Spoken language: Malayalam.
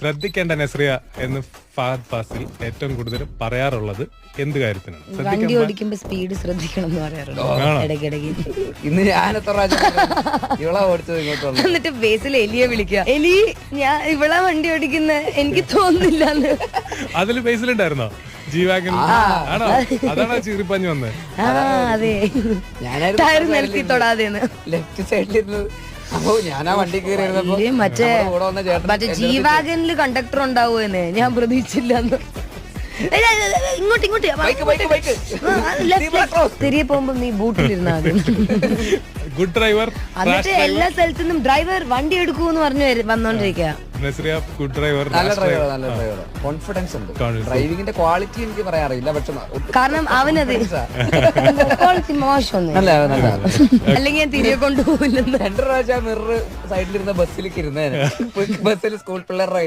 ശ്രദ്ധിക്കേണ്ട നസ്രിയ എന്ന് ഫഹദ് ഫാസിൽ ഏറ്റവും കൂടുതൽ പറയാറുള്ളത് എന്ത് കാര്യത്തിനാണ്? വണ്ടി ഓടിക്കുമ്പോ സ്പീഡ് ശ്രദ്ധിക്കണം എന്ന് പറയാറുണ്ട് ഇടയ്ക്കിടയ്ക്ക്. ഇന്ന് ഞാൻ എത്ര ഇവളാ ഓടിച്ചത് ഇങ്ങോട്ടുള്ള. എന്നിട്ട് ബേസിൽ എലിയെ വിളിക്കുക, എലി ഞാൻ ഇവളാ വണ്ടി ഓടിക്കുന്ന എനിക്ക് തോന്നുന്നില്ല. അതില് ബേസിലുണ്ടായിരുന്നോ ജീവാഗൻ? ആണോ? അതാണോ ചീറിപ്പഞ്ഞു വന്നത്? അതെ, ടയർ നിരത്തി തൊടാതെന്ന്. ലെഫ്റ്റ് സൈഡിലിരുന്ന് അപ്പൊ ഞാൻ ആ വണ്ടി കയറിയിരുന്നപ്പോ മറ്റേ ജീവാഗനില് കണ്ടക്ടർ ഉണ്ടാവുമെന്ന് ഞാൻ പ്രതീക്ഷിച്ചില്ല. ഇങ്ങോട്ട് തിരികെ പോകുമ്പോ നീ ബൂട്ടിലിരുന്നാ ഗുഡ് ഡ്രൈവർ. എന്നിട്ട് എല്ലാ സ്ഥലത്തുനിന്നും ഡ്രൈവർ വണ്ടി എടുക്കൂന്ന് പറഞ്ഞു വന്നോണ്ടിരിക്കുക. നസ്രിയ ഗുഡ് ഡ്രൈവർ, നല്ല ഡ്രൈവർ, നല്ല ഡ്രൈവർ. കോൺഫിഡൻസ് ഉണ്ട്. ഡ്രൈവിംഗിന്റെ ക്വാളിറ്റി എനിക്ക് പറയാറില്ല, പക്ഷെ കാരണം അവനത് ക്വാളിറ്റി മോശമൊന്നും അല്ലെങ്കിൽ ഞാൻ തിരികെ കൊണ്ടുപോകില്ലെന്ന്. 2 പ്രാവശ്യം മിറർ സൈഡിലിരുന്ന ബസ്സിലേക്ക് ഇരുന്നേനെ. ബസ്സിൽ സ്കൂൾ പിള്ളേരുടെ